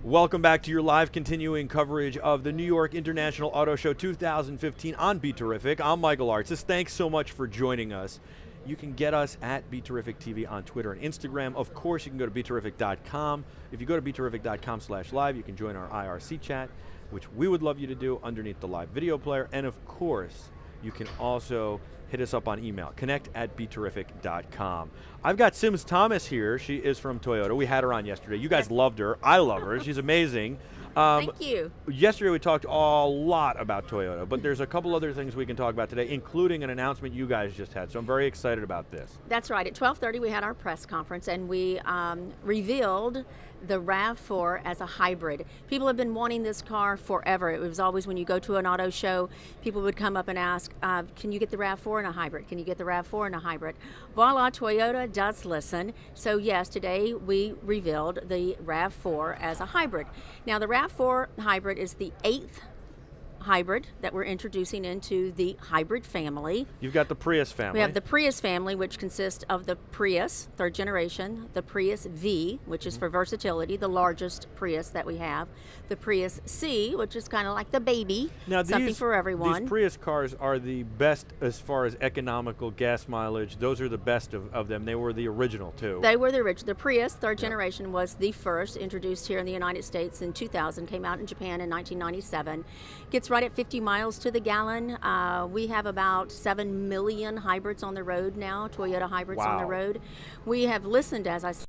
Welcome back to your live continuing coverage of the New York International Auto Show 2015 on BeTerrific. I'm Michael Artsis. Thanks so much for joining us. You can get us at BeTerrific TV on Twitter and Instagram. Of course, you can go to BeTerrific.com. If you go to BeTerrific.com/live, you can join our IRC chat, which we would love you to do underneath the live video player. And of course, you can also hit us up on email, connect@BeTerrific.com. I've got Sims Thomas here. She is from Toyota. We had her on yesterday. You guys loved her. I love her. She's amazing. Thank you. Yesterday we talked a lot about Toyota, but there's a couple other things we can talk about today, including an announcement you guys just had, so I'm very excited about this. That's right. At 12:30 we had our press conference and we revealed the RAV4 as a hybrid. People have been wanting this car forever. It was always when you go to an auto show, people would come up and ask, can you get the RAV4 in a hybrid? Can you get the RAV4 in a hybrid? Voila, Toyota does listen. So yes, today we revealed the RAV4 as a hybrid. Now the RAV4 hybrid is the 8th hybrid that we're introducing into the hybrid family. You've got the Prius family. We have the Prius family, which consists of the Prius, 3rd generation, the Prius V, which is for versatility, the largest Prius that we have, the Prius C, which is kind of like the baby, now something for everyone. These Prius cars are the best as far as economical gas mileage. Those are the best of them. They were the original too. They were the original. The Prius, 3rd generation, was the first introduced here in the United States in 2000, came out in Japan in 1997. Gets right at 50 miles to the gallon. We have about 7 million hybrids on the road now, Toyota hybrids on the road. We have listened, as I said,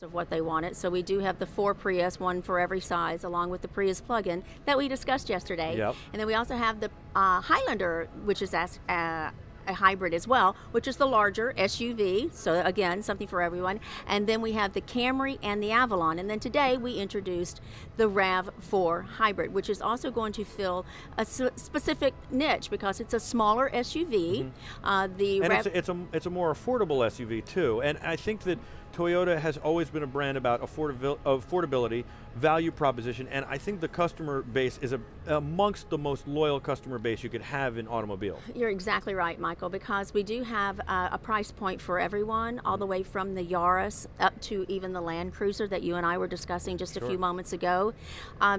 of what they wanted. So we do have the 4 Prius, one for every size, along with the Prius plug-in that we discussed yesterday. Yep. And then we also have the Highlander, which is a hybrid as well, which is the larger SUV, so again, something for everyone. And then we have the Camry and the Avalon. And then today we introduced the RAV4 Hybrid, which is also going to fill a specific niche because it's a smaller SUV. It's a more affordable SUV too. And I think that Toyota has always been a brand about affordability, value proposition, and I think the customer base is amongst the most loyal customer base you could have in automobile. You're exactly right, Michael, because we do have a price point for everyone, all the way from the Yaris up to even the Land Cruiser that you and I were discussing just a few moments ago.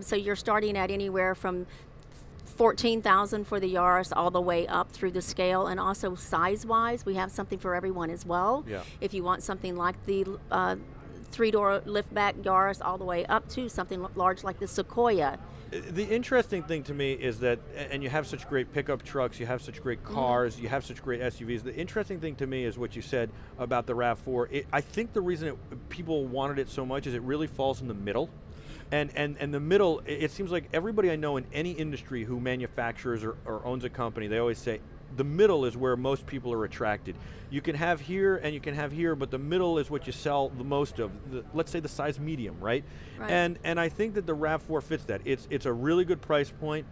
So you're starting at anywhere from $14,000 for the Yaris all the way up through the scale, and also size-wise, we have something for everyone as well. Yeah. If you want something like the 3-door liftback Yaris all the way up to something large like the Sequoia. The interesting thing to me is that, and you have such great pickup trucks, you have such great cars, you have such great SUVs. The interesting thing to me is what you said about the RAV4. I think the reason people wanted it so much is it really falls in the middle. And the middle, it seems like everybody I know in any industry who manufactures or owns a company, they always say the middle is where most people are attracted. You can have here and you can have here, but the middle is what you sell the most of. Let's say the size medium, right? And I think that the RAV4 fits that. It's a really good price point.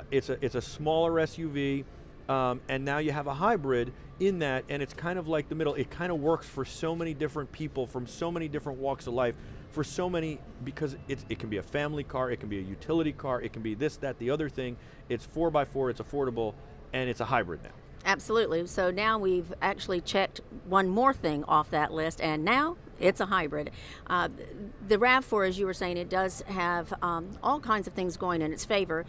It's a smaller SUV. And now you have a hybrid in that, and it's kind of like the middle. It kind of works for so many different people from so many different walks of life, for so many, because it can be a family car, it can be a utility car, it can be this, that, the other thing. It's 4x4, it's affordable, and it's a hybrid now. Absolutely. So now we've actually checked one more thing off that list, and now it's a hybrid. The RAV4, as you were saying, it does have all kinds of things going in its favor.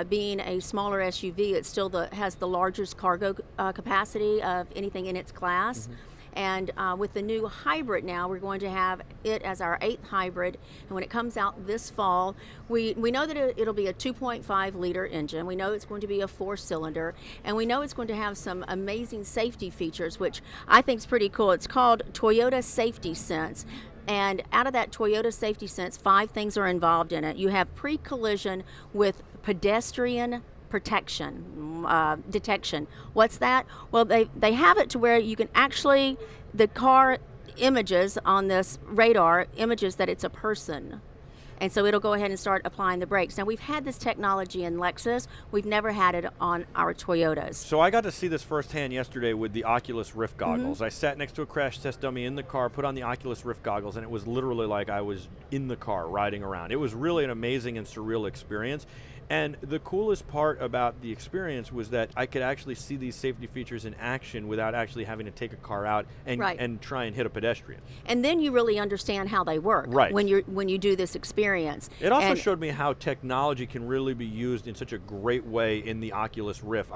Being a smaller SUV, it still has the largest cargo capacity of anything in its class. And with the new hybrid now, we're going to have it as our 8th hybrid. And when it comes out this fall, we know that it'll be a 2.5 liter engine. We know it's going to be a 4-cylinder. And we know it's going to have some amazing safety features, which I think is pretty cool. It's called Toyota Safety Sense. And out of that Toyota Safety Sense, 5 things are involved in it. You have pre-collision with pedestrian detection. What's that? Well, they have it to where you can actually, the car images on this radar images that it's a person. And so it'll go ahead and start applying the brakes. Now, we've had this technology in Lexus. We've never had it on our Toyotas. So I got to see this firsthand yesterday with the Oculus Rift goggles. I sat next to a crash test dummy in the car, put on the Oculus Rift goggles, and it was literally like I was in the car riding around. It was really an amazing and surreal experience. And the coolest part about the experience was that I could actually see these safety features in action without actually having to take a car out and, Right. and try and hit a pedestrian. And then you really understand how they work Right. when you do this experience. It also And- showed me how technology can really be used in such a great way in the Oculus Rift.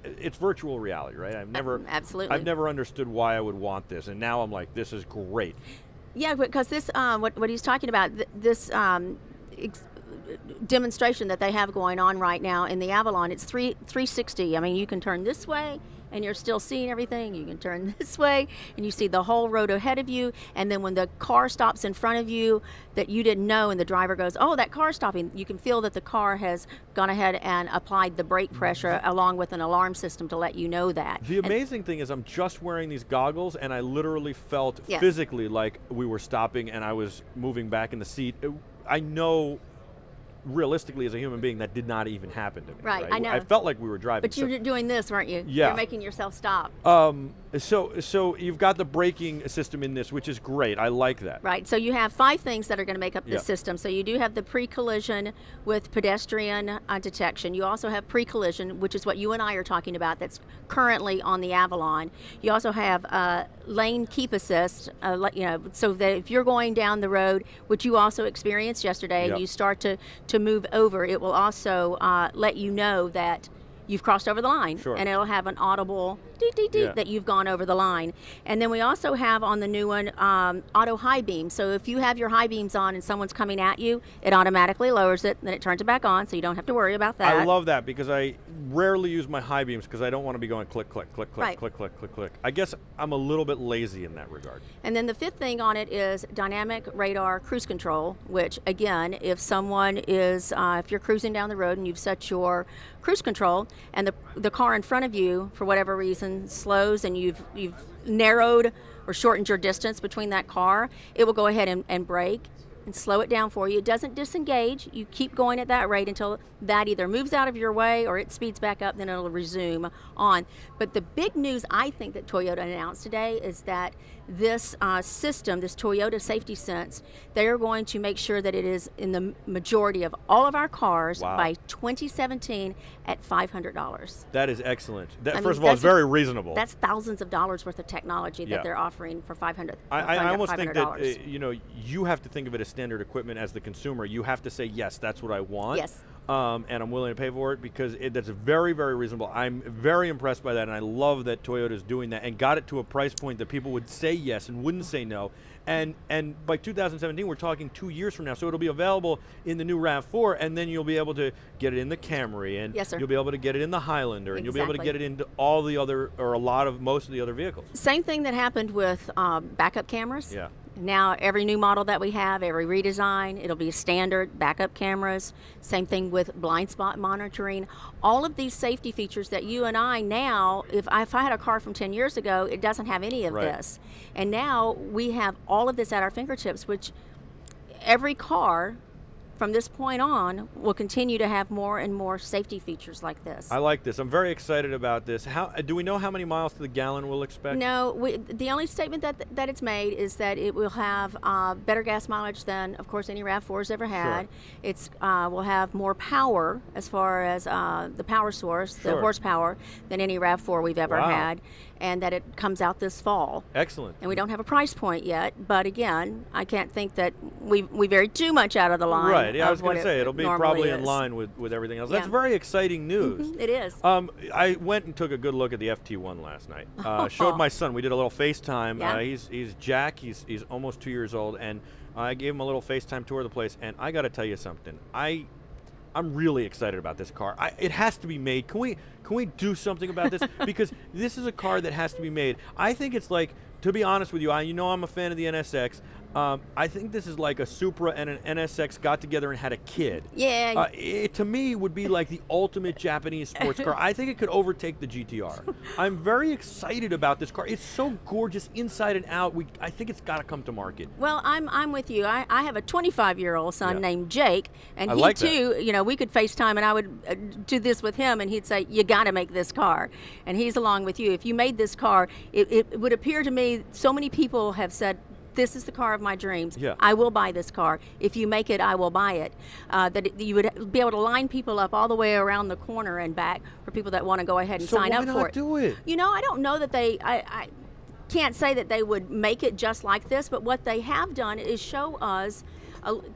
It's virtual reality, right? Absolutely. I've never understood why I would want this, and now I'm like, this is great. Yeah, because this what he's talking about, this demonstration that they have going on right now in the Avalon, it's 360. I mean, you can turn this way and you're still seeing everything. You can turn this way and you see the whole road ahead of you. And then when the car stops in front of you that you didn't know, and the driver goes, oh, that car's stopping, you can feel that the car has gone ahead and applied the brake pressure along with an alarm system to let you know that. The amazing thing is I'm just wearing these goggles, and I literally felt Yes. physically like we were stopping and I was moving back in the seat. I know realistically as a human being that did not even happen to me. Right, I know. I felt like we were driving. But you're doing this, weren't you? Yeah. You're making yourself stop. So you've got the braking system in this, which is great. I like that. Right, so you have 5 things that are going to make up Yeah. this system. So you do have the pre-collision with pedestrian detection. You also have pre-collision, which is what you and I are talking about, that's currently on the Avalon. You also have lane keep assist, so that if you're going down the road, which you also experienced yesterday, Yep. and you start to move over, it will also let you know that you've crossed over the line, Sure. and it'll have an audible deet, deet, deet Yeah. that you've gone over the line. And then we also have on the new one auto high beam. So if you have your high beams on and someone's coming at you, it automatically lowers it, then it turns it back on, so you don't have to worry about that. I love that because I rarely use my high beams because I don't want to be going click, click, click, click, Right. click, click, click, click. I guess I'm a little bit lazy in that regard. And then the 5th thing on it is dynamic radar cruise control, which again, if someone is, if you're cruising down the road and you've set your cruise control and the car in front of you, for whatever reason, slows and you've narrowed or shortened your distance between that car, it will go ahead and brake and slow it down for you. It doesn't disengage. You keep going at that rate until that either moves out of your way or it speeds back up, then it'll resume on. But the big news I think that Toyota announced today is that this system, this Toyota Safety Sense, they are going to make sure that it is in the majority of all of our cars Wow. by 2017 at $500. That is excellent. That, I mean, first of all, it's that's- very reasonable. That's thousands of dollars worth of technology that Yeah. they're offering for $500. I almost think that $500. you have to think of it as standard equipment as the consumer. You have to say, yes, that's what I want. Yes. And I'm willing to pay for it because that's very, very reasonable. I'm very impressed by that, and I love that Toyota's doing that and got it to a price point that people would say yes and wouldn't say no. And by 2017, we're talking 2 years from now, so it'll be available in the new RAV4, and then you'll be able to get it in the Camry, and Yes, sir. you'll be able to get it in the Highlander, and you'll be able to Exactly. get it into all the other, or most of the other vehicles. Same thing that happened with backup cameras. Yeah. Now, every new model that we have, every redesign, it'll be standard backup cameras. Same thing with blind spot monitoring. All of these safety features that you and I now, if I had a car from 10 years ago, it doesn't have any of Right. this. And now we have all of this at our fingertips, which every car from this point on will continue to have more and more safety features like this. I like this. I'm very excited about this. How do we know how many miles to the gallon we'll expect? No, the only statement that it's made is that it will have better gas mileage than, of course, any RAV4 has ever had. Sure. It's will have more power as far as the power source, the Sure. horsepower, than any RAV4 we've ever Wow. had, and that it comes out this fall. Excellent. And we don't have a price point yet, but again, I can't think that we vary too much out of the line. Right. Yeah, I was of what going to say it'll be normally probably in is. line with everything else. That's Yeah. very exciting news. It is. I went and took a good look at the FT-1 last night. Showed my son. We did a little FaceTime. Yeah. He's Jack. He's almost 2 years old, and I gave him a little FaceTime tour of the place. And I got to tell you something. I'm really excited about this car. It has to be made. Can we do something about this? Because this is a car that has to be made. I think it's like, to be honest with you, I'm a fan of the NSX. I think this is like a Supra and an NSX got together and had a kid. Yeah. It to me would be like the ultimate Japanese sports car. I think it could overtake the GTR. I'm very excited about this car. It's so gorgeous inside and out. I think it's got to come to market. Well, I'm with you. I have a 25-year-old son Yeah. named Jake, and I he like that. too, we could FaceTime and I would do this with him, and he'd say, you got to make this car. And he's along with you. If you made this car, it would appear to me so many people have said, this is the car of my dreams. Yeah. I will buy this car. If you make it, I will buy it. You would be able to line people up all the way around the corner and back for people that want to go ahead and sign up for it. So why not do it? You know, I don't know that I can't say that they would make it just like this, but what they have done is show us,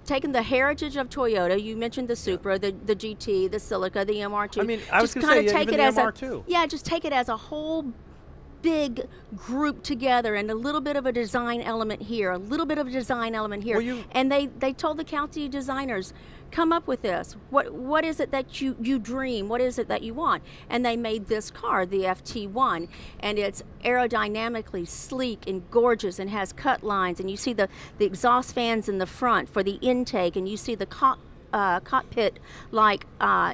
taken the heritage of Toyota. You mentioned the Supra, the GT, the Celica, the MR2. I mean, I was going to say, even the MR2. Yeah, just take it as a whole big group together, and a little bit of a design element here, a little bit of a design element here. And they told the county designers, come up with this. What is it that you dream? What is it that you want? And they made this car, the FT-1, and it's aerodynamically sleek and gorgeous and has cut lines, and you see the exhaust fans in the front for the intake, and you see the cockpit-like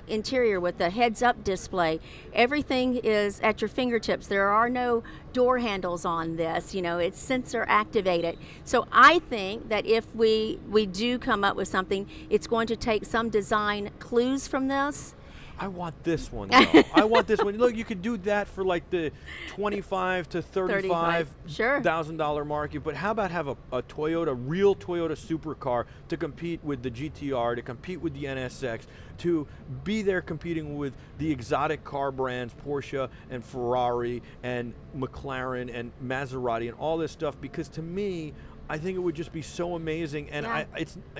interior with the heads-up display. Everything is at your fingertips. There are no door handles on this. You know, it's sensor activated. So I think that if we do come up with something, it's going to take some design clues from this. I want this one, though. I want this one. Look, you could do that for like the $25,000 to $35,000 market, but how about have a Toyota, real Toyota supercar to compete with the GTR, to compete with the NSX, to be there competing with the exotic car brands, Porsche and Ferrari and McLaren and Maserati and all this stuff, because to me, I think it would just be so amazing, and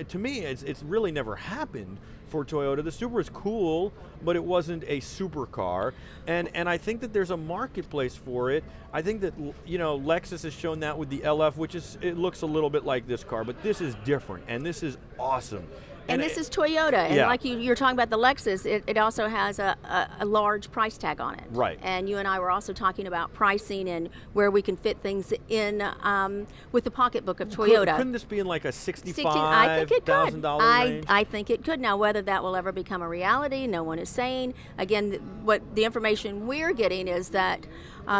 to me, it's really never happened for Toyota. The Supra is cool, but it wasn't a supercar, and I think that there's a marketplace for it. I think that, you know, Lexus has shown that with the LF, which it looks a little bit like this car, but this is different, and this is awesome. And this is Toyota, and like you're talking about the Lexus, it also has a large price tag on it. Right. And you and I were also talking about pricing and where we can fit things in with the pocketbook of Toyota. Couldn't this be in like a $65,000 range? I think it could. Now, whether that will ever become a reality, no one is saying. Again, what the information we're getting is that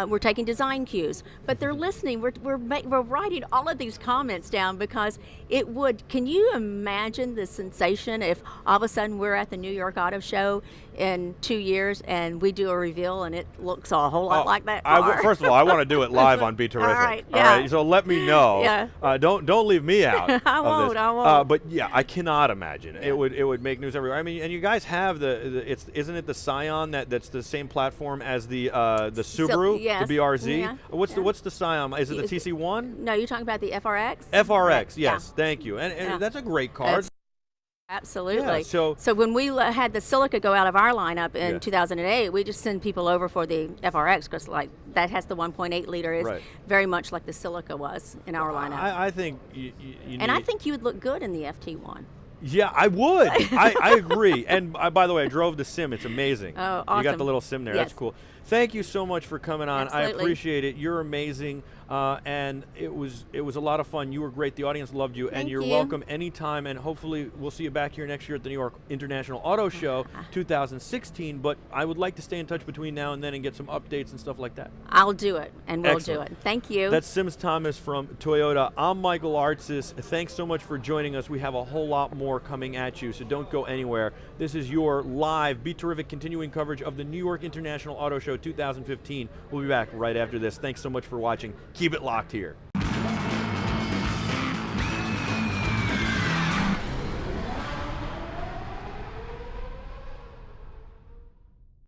we're taking design cues, but they're listening. We're writing all of these comments down because it would. Can you imagine the sensation if all of a sudden we're at the New York Auto Show in 2 years and we do a reveal and it looks a whole lot like that car? First of all, I want to do it live on BeTerrific. All right, all right, so let me know. Yeah. Don't leave me out. I won't. But yeah, I cannot imagine. Yeah. It would make news everywhere. I mean, and you guys have isn't it the Scion that's the same platform as the Subaru, yes. the BRZ? Yeah. What's the Scion? Is it the TC1? No, you're talking about the FRX. FRX, yes. Thank you. And that's a great car. Absolutely. Yeah, so when we had the Celica go out of our lineup in 2008, we just send people over for the FRX because like that has the 1.8 liter. Is very much like the Celica was in our lineup. I think I think you would look good in the FT-1. Yeah, I would. I agree. And by the way, I drove the sim. It's amazing. Oh, awesome. You got the little sim there. Yes. That's cool. Thank you so much for coming on. Absolutely. I appreciate it. You're amazing. And it was a lot of fun. You were great. The audience loved you. Thank and you're you. welcome anytime. And hopefully we'll see you back here next year at the New York International Auto Show 2016. But I would like to stay in touch between now and then and get some updates and stuff like that. I'll do it, and we'll do it. Thank you. That's Sims Thomas from Toyota. I'm Michael Artsis. Thanks so much for joining us. We have a whole lot more coming at you, so don't go anywhere. This is your live BeTerrific continuing coverage of the New York International Auto Show 2015. We'll be back right after this. Thanks so much for watching. Keep it locked here.